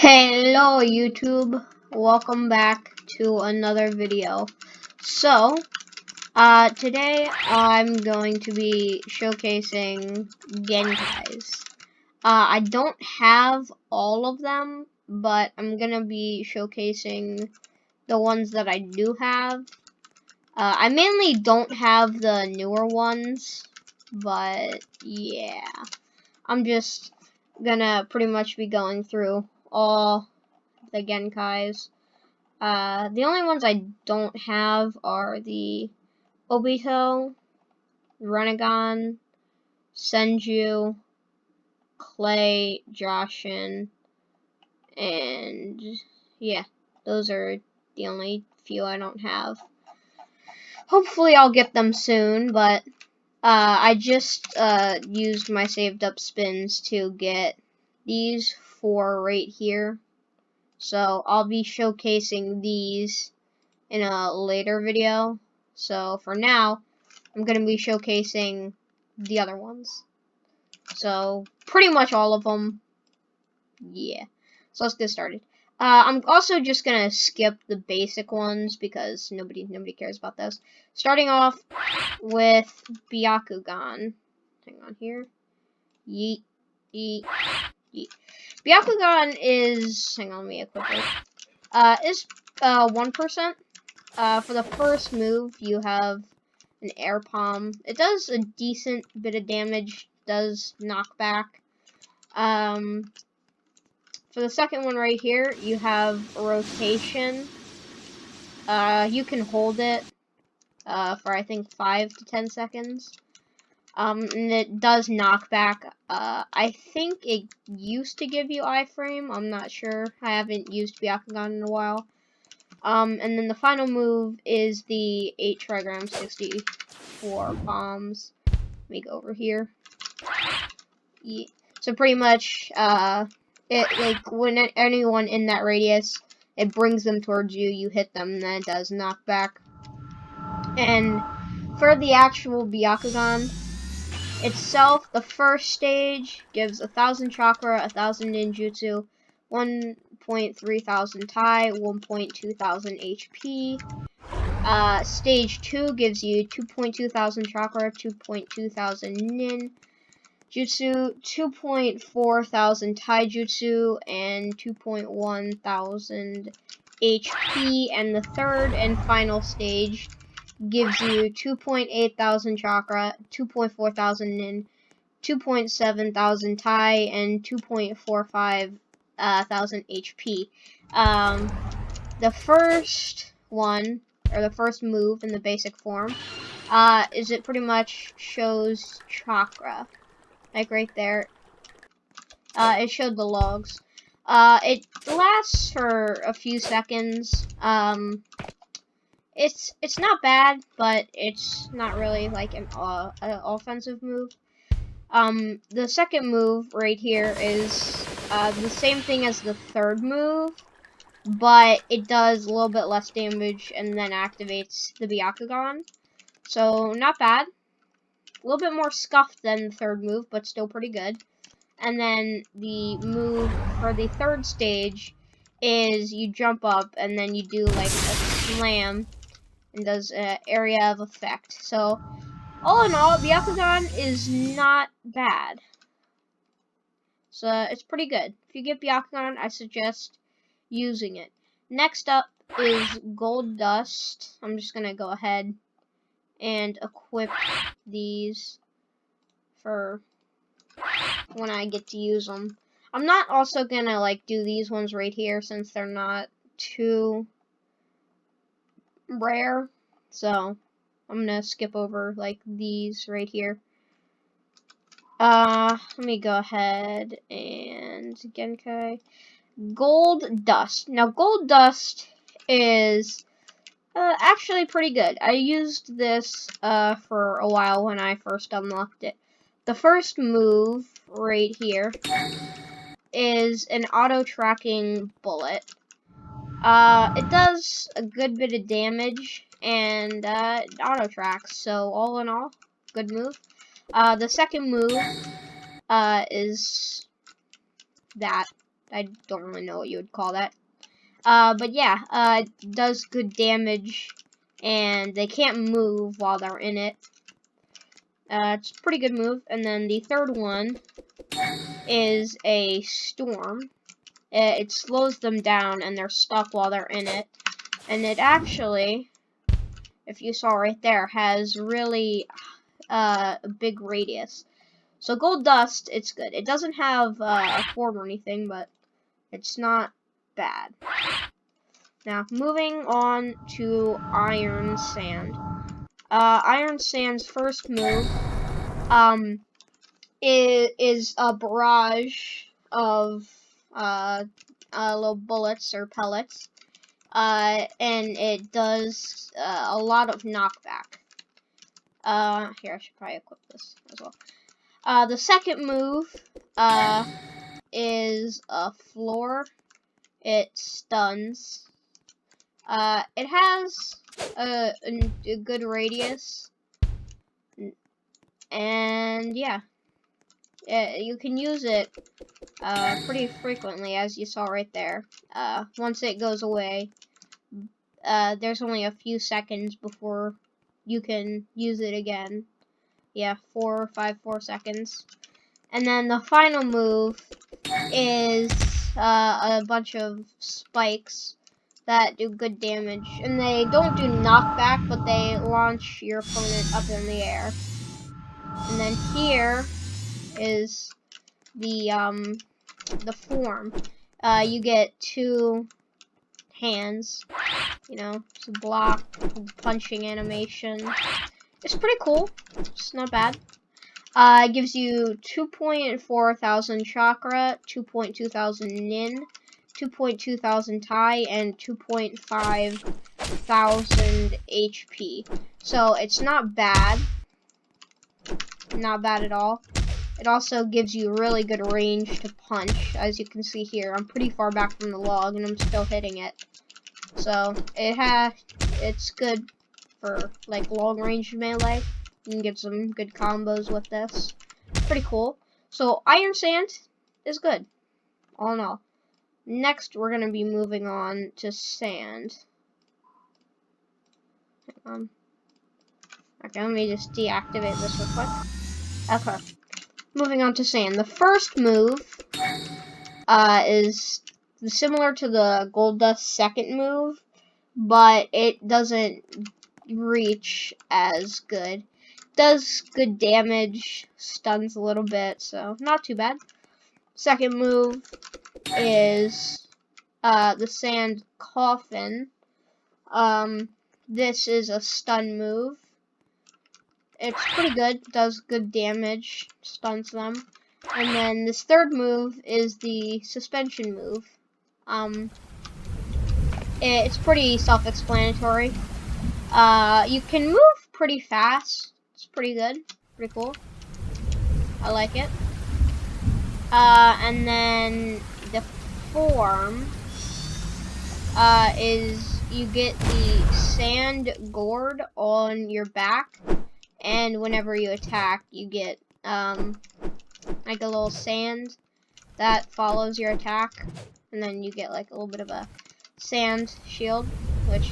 Hello YouTube, welcome back to another video. So, today I'm going to be showcasing genkais. I don't have all of them, but I'm gonna be showcasing the ones that I do have. I mainly don't have the newer ones, but yeah, I'm just gonna pretty much be going through all the genkais. The only ones I don't have are the Obito, Renegon, Senju, Clay, Joshin, and yeah, those are the only few I don't have. Hopefully I'll get them soon, but I just used my saved up spins to get these four right here. So I'll be showcasing these in a later video. So for now, I'm going to be showcasing the other ones. So pretty much all of them. Yeah. So let's get started. I'm also just going to skip the basic ones because nobody cares about those. Starting off with Byakugan. Hang on here. Yeet, yeet, yeet. Byakugan is, hang on, let me equip it. Is 1%. For the first move, you have an air palm. It does a decent bit of damage, does knockback. For the second one right here, you have rotation. You can hold it for I think 5 to 10 seconds. And it does knockback. I think it used to give you iframe. I'm not sure. I haven't used Byakugan in a while. And then the final move is the 8 trigram 64 palms. Let me go over here. Yeah. So pretty much, it like when anyone in that radius, it brings them towards you. You hit them, and then it does knockback. And for the actual Byakugan itself, the first stage gives 1,000 chakra, 1,000 ninjutsu, 1.3 thousand Tai, 1.2 thousand HP. Stage 2 gives you 2.2 thousand chakra, 2.2 thousand nin jutsu, 2.4 thousand taijutsu, and 2.1 thousand HP. And the third and final stage gives you 2.8 thousand chakra, 2.4 thousand nin, 2.7 thousand Tai, and 2.45 thousand HP. The first one, or the first move in the basic form, is it pretty much shows chakra. Like right there. It showed the logs. It lasts for a few seconds. It's not bad, but it's not really like an offensive move. The second move right here is the same thing as the third move, but it does a little bit less damage and then activates the Byakugan. So not bad. A little bit more scuffed than the third move, but still pretty good. And then the move for the third stage is you jump up and then you do like a slam and does an area of effect. So all in all, Byakugan is not bad. So it's pretty good. If you get Byakugan, I suggest using it. Next up is Gold Dust. I'm just gonna go ahead and equip these for when I get to use them. I'm not also gonna like do these ones right here since they're not too rare. So I'm gonna skip over like these right here. Let me go ahead and Genkai. Gold Dust. Now Gold Dust is actually pretty good. I used this for a while when I first unlocked it. The first move right here is an auto-tracking bullet. It does a good bit of damage and it auto-tracks, so all in all, good move. The second move is that. I don't really know what you would call that. But yeah, it does good damage, and they can't move while they're in it. It's a pretty good move. And then the third one is a storm. It slows them down, and they're stuck while they're in it. And it actually, if you saw right there, has really a big radius. So gold dust, it's good. It doesn't have a form or anything, but it's not bad. Now, moving on to Iron Sand. Iron Sand's first move is a barrage of little bullets or pellets, and it does a lot of knockback. Here, I should probably equip this as well. The second move is a floor. It stuns. It has a good radius, and yeah, you can use it pretty frequently, as you saw right there. Once it goes away, there's only a few seconds before you can use it again. Yeah, 4 seconds. And then the final move is a bunch of spikes that do good damage, and they don't do knockback, but they launch your opponent up in the air. And then here is the form. You get 2 hands, you know, to block, punching animation. It's pretty cool. It's not bad. It gives you 2.4 thousand chakra, 2.2 thousand nin, 2.2 thousand tai, and 2.5 thousand HP. So it's not bad. Not bad at all. It also gives you really good range to punch. As you can see here, I'm pretty far back from the log and I'm still hitting it. So it's good for like long range melee. You can get some good combos with this. Pretty cool. So Iron Sand is good, all in all. Next, we're gonna be moving on to Sand. Hang on. Okay, let me just deactivate this real quick. Okay. Moving on to Sand. The first move is similar to the Gold Dust second move, but it doesn't reach as good. Does good damage, stuns a little bit, so not too bad. Second move is the Sand Coffin. This is a stun move. It's pretty good, does good damage, stuns them. And then this third move is the suspension move. It's pretty self-explanatory. You can move pretty fast. It's pretty good, pretty cool. I like it. And then the form is you get the sand gourd on your back, and whenever you attack, you get like a little sand that follows your attack, and then you get like a little bit of a sand shield, which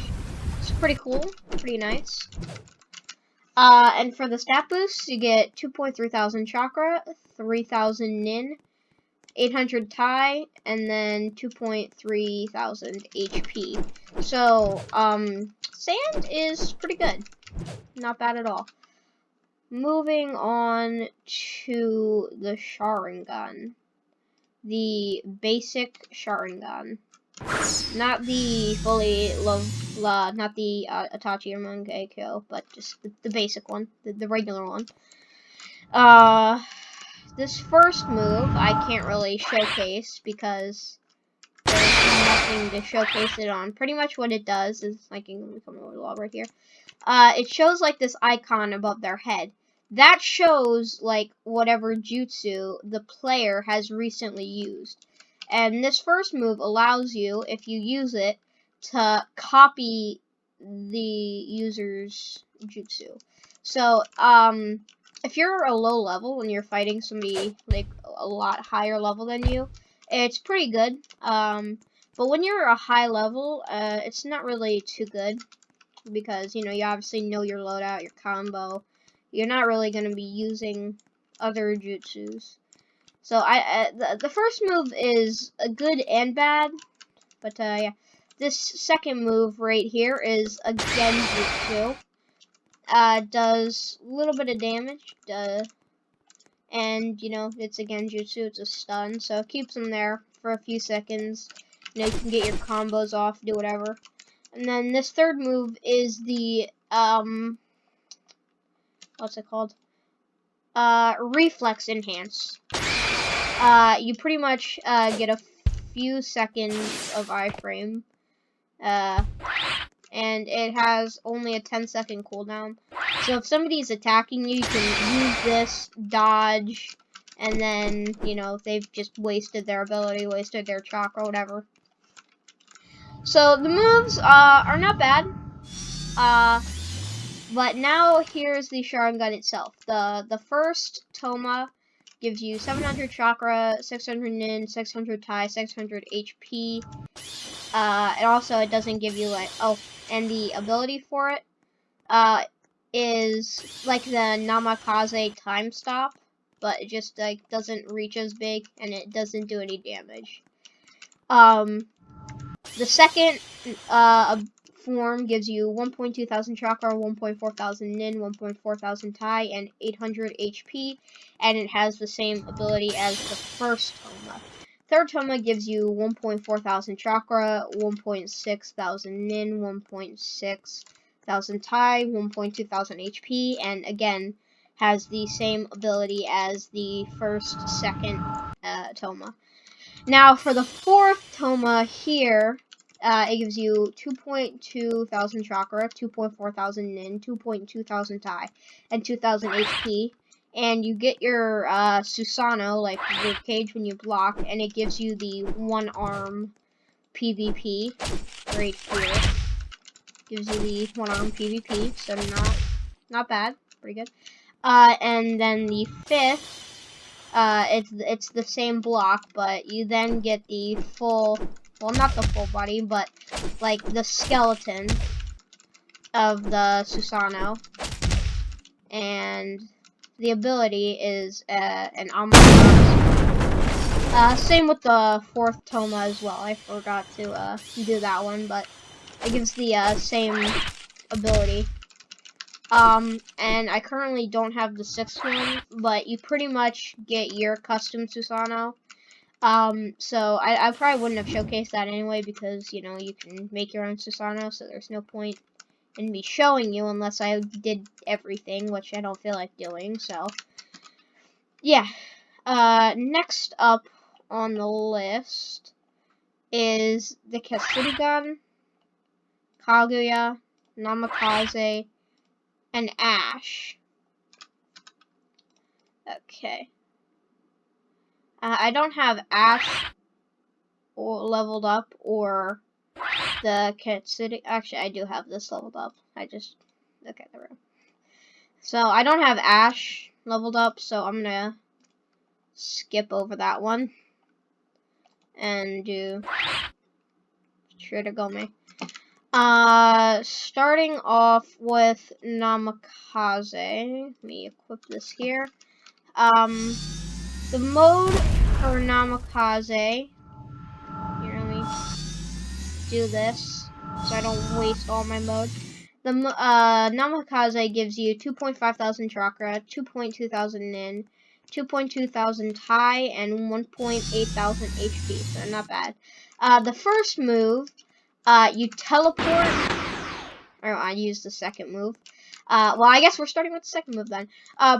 is pretty cool, pretty nice. And for the stat boost, you get 2.3 thousand chakra, 3,000 nin, 800 tai, and then 2.3 thousand HP. So, sand is pretty good. Not bad at all. Moving on to the Sharingan. The basic Sharingan. Not the fully not the Itachi or Mangekyo, but just the basic one, the regular one. This first move I can't really showcase because there's nothing to showcase it on. Pretty much what it does is, I can come over the log right here. It shows like this icon above their head. That shows like whatever jutsu the player has recently used. And this first move allows you, if you use it, to copy the user's jutsu. So, if you're a low level and you're fighting somebody like a lot higher level than you, It's pretty good. But when you're a high level, it's not really too good because you obviously know your loadout, your combo. You're not really gonna be using other jutsus. So the first move is good and bad, but yeah, this second move right here is a genjutsu. Does a little bit of damage, and it's a genjutsu, it's a stun, so it keeps them there for a few seconds. You can get your combos off, do whatever. And then this third move is the what's it called? Reflex enhance. You pretty much get a few seconds of iframe. And it has only a 10-second cooldown. So if somebody's attacking you, you can use this, dodge, and then, they've just wasted their ability, wasted their chakra, whatever. So the moves are not bad. But now here's the Sharingan itself. The first Toma gives you 700 chakra, 600 nin, 600 tai, 600 HP. And also it doesn't give you and the ability for it is like the Namikaze time stop, but it just doesn't reach as big and it doesn't do any damage. The second form gives you 1.2 thousand chakra, 1.4 thousand nin, 1.4 thousand tai, and 800 HP, and it has the same ability as the first Toma. Third Toma gives you 1.4 thousand chakra, 1.6 thousand nin, 1.6 thousand tai, 1.2 thousand HP, and again has the same ability as the second Toma. Now for the fourth Toma here, it gives you 2.2 thousand chakra, 2.4 thousand nin, 2.2 thousand tai, and 2,000 HP. And you get your Susanoo, like your cage when you block, and it gives you the one arm PvP right here. Gives you the one arm PvP, so not bad, pretty good. And then the fifth, it's the same block, but you then get the full, well, not the full body, but like the skeleton of the Susanoo, and the ability is an omnibus. Same with the fourth Toma as well. I forgot to do that one, but it gives the same ability. And I currently don't have the sixth one, but you pretty much get your custom Susanoo. So I probably wouldn't have showcased that anyway because, you can make your own Susanoo, so there's no point in me showing you unless I did everything, which I don't feel like doing, so. Yeah. Next up on the list is the Kasurugan, Kaguya, Namikaze, and Ash. Okay. I don't have Ash leveled up or the Kitsune. Actually, I do have this leveled up. Okay, there we go. So I don't have Ash leveled up, so I'm gonna skip over that one and do Shirogome. Starting off with Namikaze. Let me equip this here. The mode for Namikaze. Here, let me do this so I don't waste all my mode. The Namikaze gives you 2.5 thousand chakra, 2.2 thousand nin, 2.2 thousand tai, and 1.8 thousand HP, so not bad. The first move, you teleport. Or I used the second move. Well, I guess we're starting with the second move then.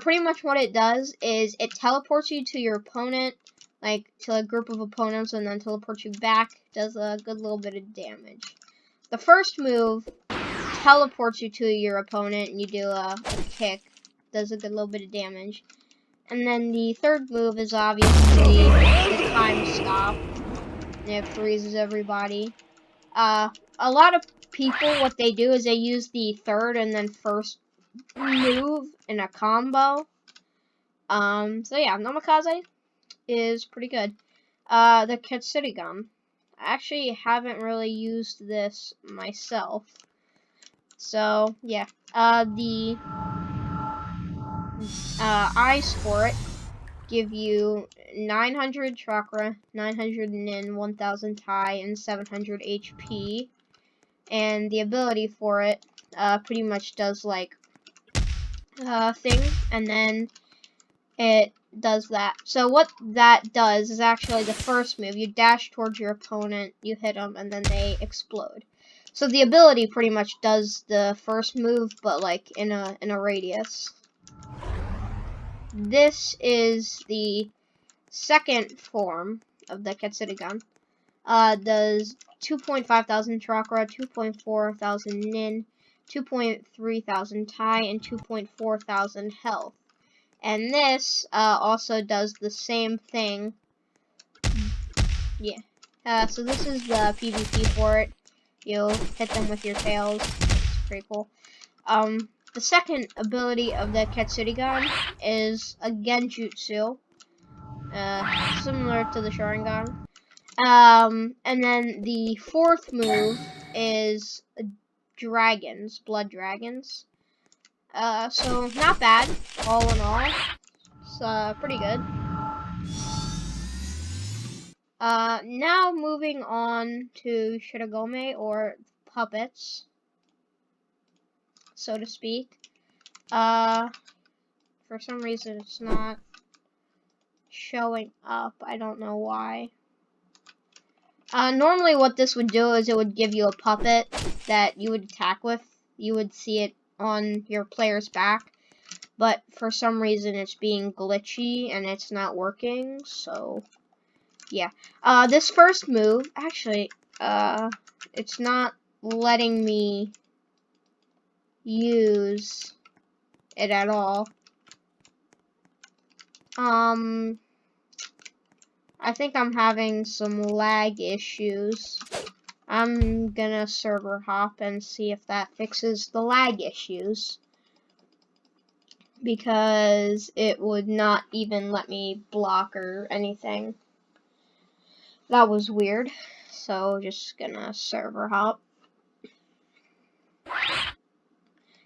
Pretty much what it does is it teleports you to your opponent, like to a group of opponents, and then teleports you back. Does a good little bit of damage. The first move teleports you to your opponent, and you do a kick. Does a good little bit of damage. And then the third move is obviously the time stop. It freezes everybody. A lot of people, what they do is they use the third and then first move in a combo. So yeah, Namikaze is pretty good. The Katsuri gun. I actually haven't really used this myself. So, yeah. The eyes for it give you 900 chakra, 900 nin, 1000 tai, and 700 HP. And the ability for it pretty much does like thing, and then it does that. So what that does is actually the first move. You dash towards your opponent, you hit them, and then they explode. So the ability pretty much does the first move, but like in a radius. This is the second form of the Katsuri gun. Does 2.5 thousand chakra, 2.4 thousand nin, 2.3 thousand tai, and 2.4 thousand health. And this also does the same thing. Yeah. So this is the PvP for it. You'll hit them with your tails. It's pretty cool. The second ability of the Katsuri gun is a genjutsu. Similar to the Sharingan. And then the fourth move is dragons, blood dragons. So not bad, all in all. It's pretty good. Now moving on to shirogome, or puppets, so to speak. For some reason it's not showing up. I don't know why. Normally what this would do is it would give you a puppet that you would attack with. You would see it on your player's back. But for some reason it's being glitchy and it's not working, so yeah. This first move, actually, it's not letting me use it at all. I think I'm having some lag issues. I'm gonna server hop and see if that fixes the lag issues, because it would not even let me block or anything. That was weird. So just gonna server hop.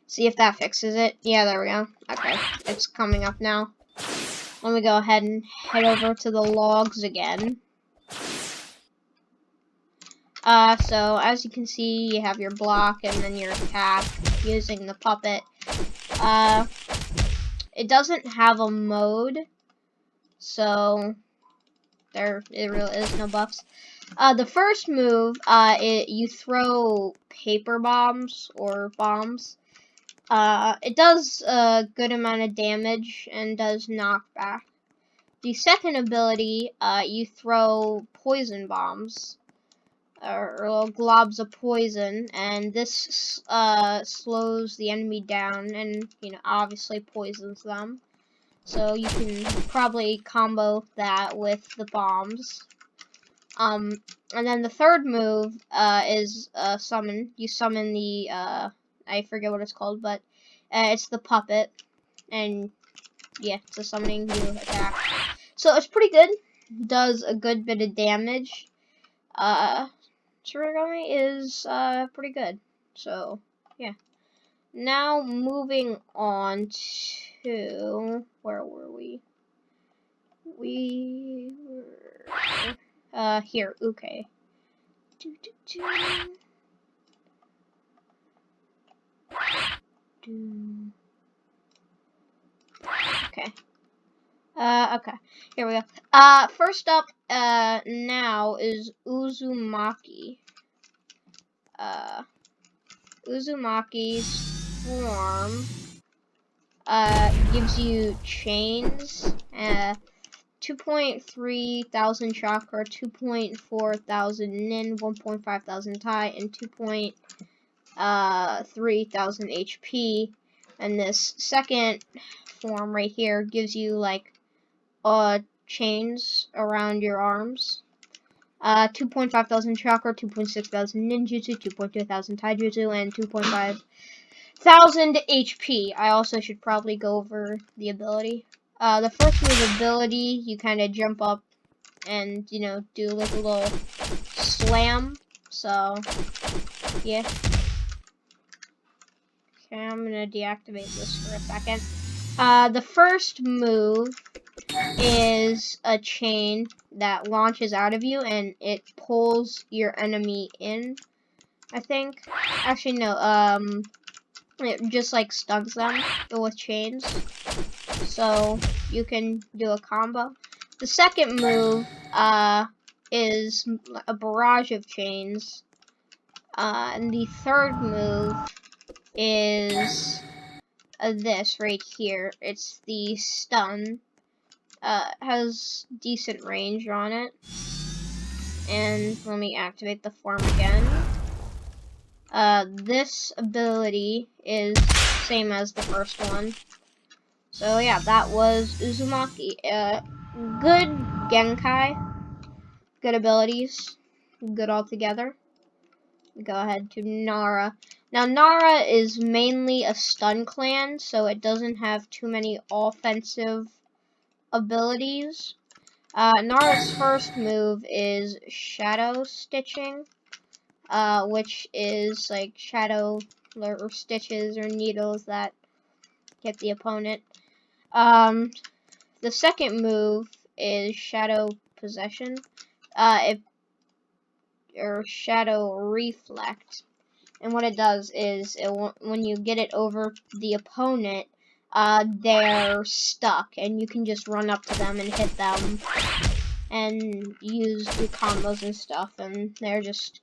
See if that fixes it. Yeah, there we go. Okay, it's coming up now. Let me go ahead and head over to the logs again. So as you can see, you have your block and then your attack using the puppet. It doesn't have a mode, so it really is no buffs. The first move, you throw paper bombs or bombs. It does a good amount of damage and does knockback. The second ability, you throw poison bombs, or little globs of poison, and this slows the enemy down and, obviously poisons them. So you can probably combo that with the bombs. And then the third move is summon. You summon the I forget what it's called, but it's the puppet, and yeah, it's a summoning you attack. So it's pretty good. Does a good bit of damage. Shirogami is pretty good. So yeah. Now moving on to, where were we? We were here. Okay. Okay. Okay. Here we go. First up, now is Uzumaki. Uzumaki's form, gives you chains, 2.3 thousand chakra, 2.4 thousand nin, 1.5 thousand tai, and 2.3 thousand HP. And this second form right here gives you like chains around your arms. 2.5 thousand chakra, 2.6 thousand ninjutsu, 2.2 thousand taijutsu, and 2.5 thousand HP. I also should probably go over the ability. The first move ability, you kind of jump up and, you know, do like a little slam. So, yeah. Okay, I'm gonna deactivate this for a second. The first move is a chain that launches out of you and it pulls your enemy in, I think. Actually, no, it just like stuns them with chains. So you can do a combo. The second move, is a barrage of chains. And the third move is this right here. It's the stun. Has decent range on it. And let me activate the form again. This ability is same as the first one. So yeah, that was Uzumaki. Good genkai. Good abilities. Good altogether. Go ahead to Nara. Now Nara is mainly a stun clan, so it doesn't have too many offensive abilities. Nara's first move is Shadow Stitching, which is like shadow or stitches or needles that get the opponent. The second move is Shadow Possession, or Shadow Reflect. And what it does is, when you get it over the opponent, they're stuck, and you can just run up to them and hit them, and do combos and stuff, and they're just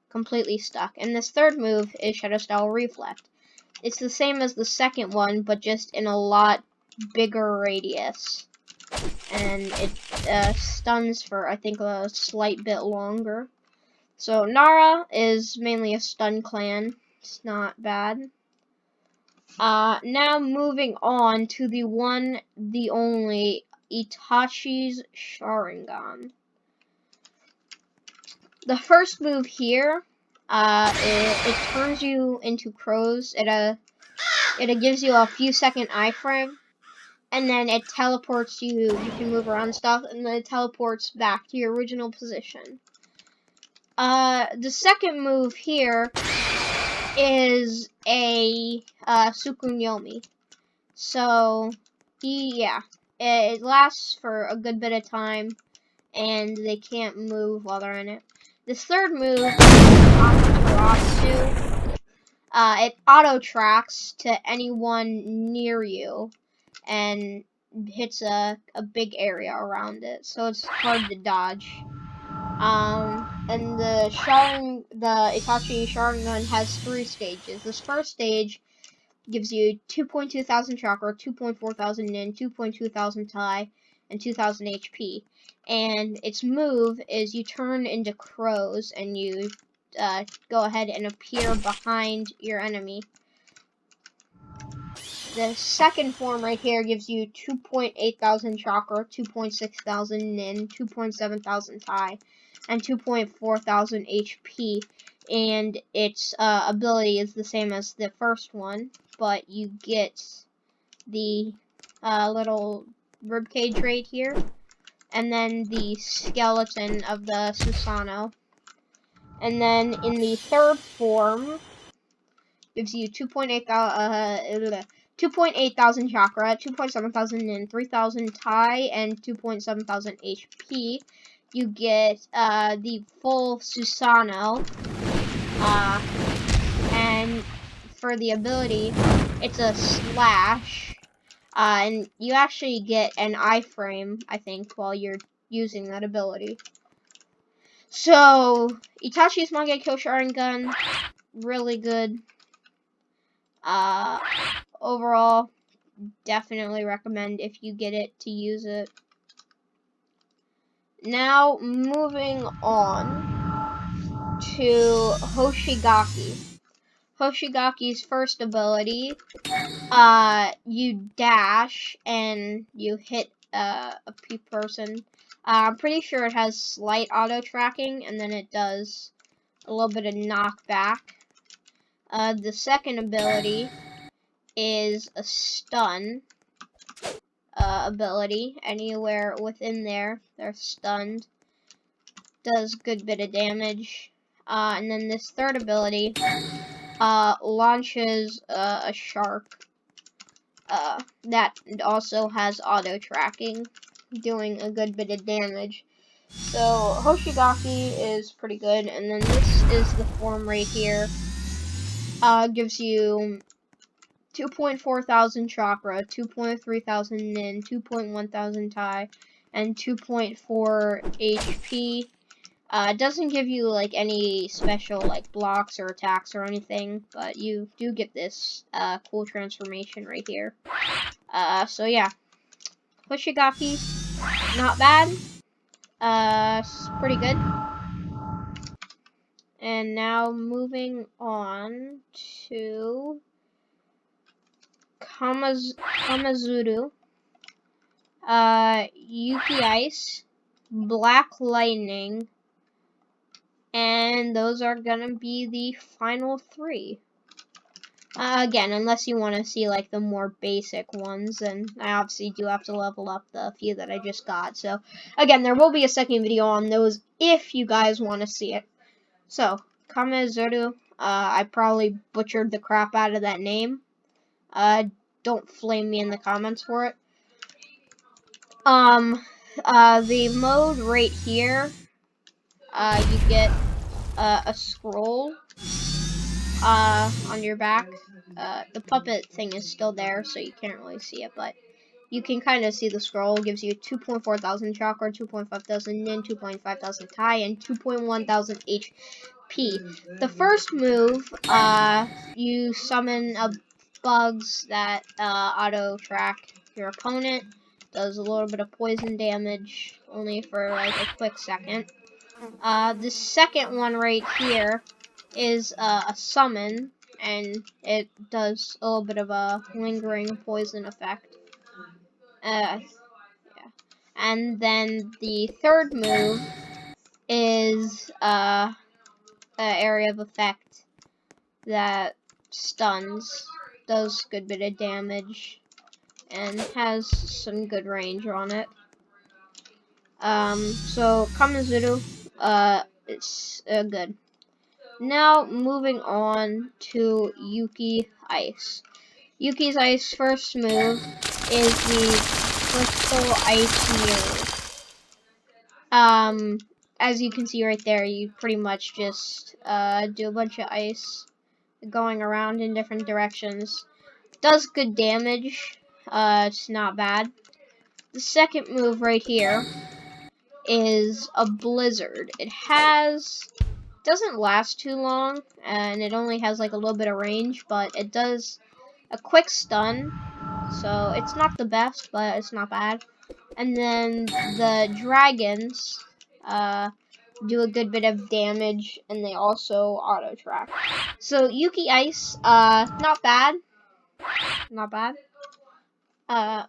completely stuck. And this third move is Shadow Style Reflect. It's the same as the second one, but just in a lot bigger radius, and it stuns for, I think, a slight bit longer. So Nara is mainly a stun clan. It's not bad. Now moving on to the one, the only, Itachi's Sharingan. The first move here, it turns you into crows. It gives you a few second iframe, and then it teleports you. You can move around stuff, and then it teleports back to your original position. The second move here is a Tsukuyomi. So, it lasts for a good bit of time, and they can't move while they're in it. This third move is Amaterasu. It auto tracks to anyone near you, and hits a big area around it, so it's hard to dodge. And the Itachi Sharingan has 3 stages. This first stage gives you 2.2 thousand chakra, 2.4 thousand nin, 2.2 thousand tai, and 2,000 HP. And its move is you turn into crows and you go ahead and appear behind your enemy. The second form right here gives you 2.8 thousand chakra, 2.6 thousand nin, 2.7 thousand tai, and 2.4 thousand HP. And its ability is the same as the first one, but you get the little ribcage right here, and then the skeleton of the Susanoo. And then in the third form, gives you 2.8 thousand chakra, 2.7 thousand nin, 3,000 tai, and 2.7 thousand HP. You get the full Susanoo, and for the ability, it's a slash, and you actually get an iframe, I think, while you're using that ability. So, Itachi's Mangekyo Sharingan, really good. Overall, definitely recommend if you get it to use it. Now, moving on to Hoshigaki. Hoshigaki's first ability, you dash and you hit a person. I'm pretty sure it has slight auto tracking, and then it does a little bit of knockback. The second ability is a stun. ability. Anywhere within there, they're stunned. Does good bit of damage. And then this third ability launches a shark that also has auto tracking, doing a good bit of damage. So Hoshigaki is pretty good, and then this is the form right here. Gives you 2.4 thousand chakra, 2.3 thousand nin, 2.1 thousand tai, and 2.4 HP. It doesn't give you like any special like blocks or attacks or anything, but you do get this cool transformation right here. So yeah, Hoshigaki, not bad. Pretty good. And now moving on to Kamazuru, Yuki Ice, Black Lightning, and those are gonna be the final three. Again, unless you want to see like the more basic ones, and I obviously do have to level up the few that I just got. So again, there will be a second video on those if you guys want to see it. So Kamazuru, I probably butchered the crap out of that name. Don't flame me in the comments for it. The mode right here, you get a scroll on your back. The puppet thing is still there, so you can't really see it, but you can kind of see the scroll. It gives you 2.4 thousand chakra, 2.5 thousand nin, 2.5 thousand tai, and 2.1 thousand HP. The first move, you summon bugs that auto track your opponent. Does a little bit of poison damage, only for like a quick second. The second one right here is a summon, and it does a little bit of a lingering poison effect. Yeah. And then the third move is an area of effect that stuns, does a good bit of damage, and has some good range on it. So Kamazuru, it's good. Now moving on to Yuki Ice. Yuki's Ice first move is the Crystal Ice Mirror. As you can see right there, you pretty much just do a bunch of ice going around in different directions. Does good damage. It's not bad. The second move right here is a Blizzard. It doesn't last too long, and it only has like a little bit of range, but it does a quick stun, so it's not the best, but it's not bad. And then the dragons do a good bit of damage, and they also auto track. So Yuki Ice, not bad, not bad.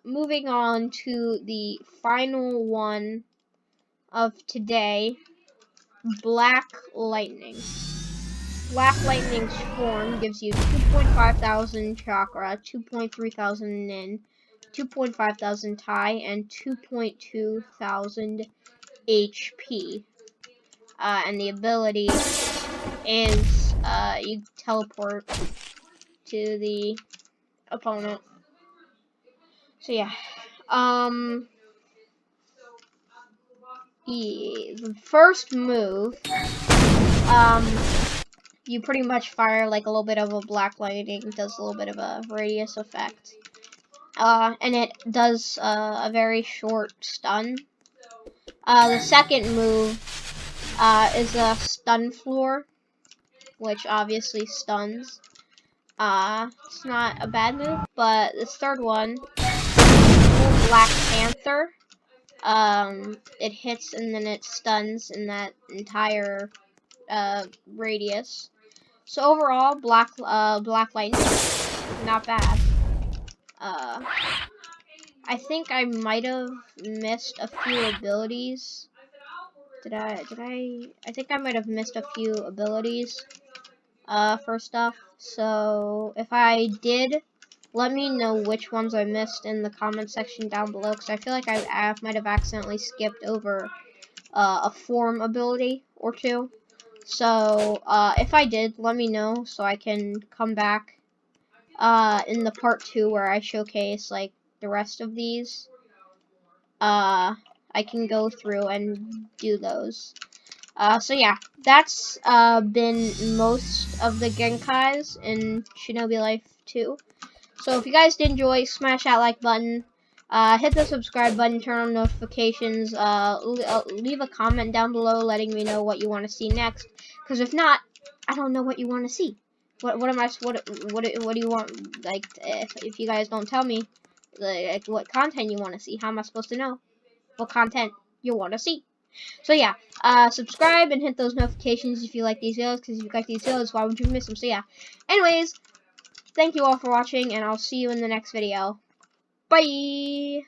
Moving on to the final one of today, Black Lightning. Black Lightning's form gives you 2.5 thousand chakra, 2.3 thousand nin, 2.5 thousand tai, and 2.2 thousand HP. And the ability is you teleport to the opponent. So yeah, the first move, you pretty much fire like a little bit of a black lightning, does a little bit of a radius effect. And it does a very short stun. The second move is a stun floor, which obviously stuns. It's not a bad move, but this third one, Black Panther, it hits and then it stuns in that entire radius. So overall, Black Lightning, not bad. I think I might have missed a few abilities. I think I might have missed a few abilities for stuff. So if I did, let me know which ones I missed in the comment section down below, because I feel like I might have accidentally skipped over a form ability or two. So if I did, let me know so I can come back in the part 2 where I showcase like the rest of these. I can go through and do those. So yeah, that's been most of the Genkais in Shinobi Life 2. So if you guys did enjoy, smash that like button, hit the subscribe button, turn on notifications, leave a comment down below letting me know what you want to see next. Because if not, I don't know what you want to see. What do you want? Like if you guys don't tell me like what content you want to see, how am I supposed to know what content you want to see? So yeah, subscribe and hit those notifications if you like these videos, because if you like these videos, why would you miss them? So yeah, anyways, thank you all for watching, and I'll see you in the next video. Bye!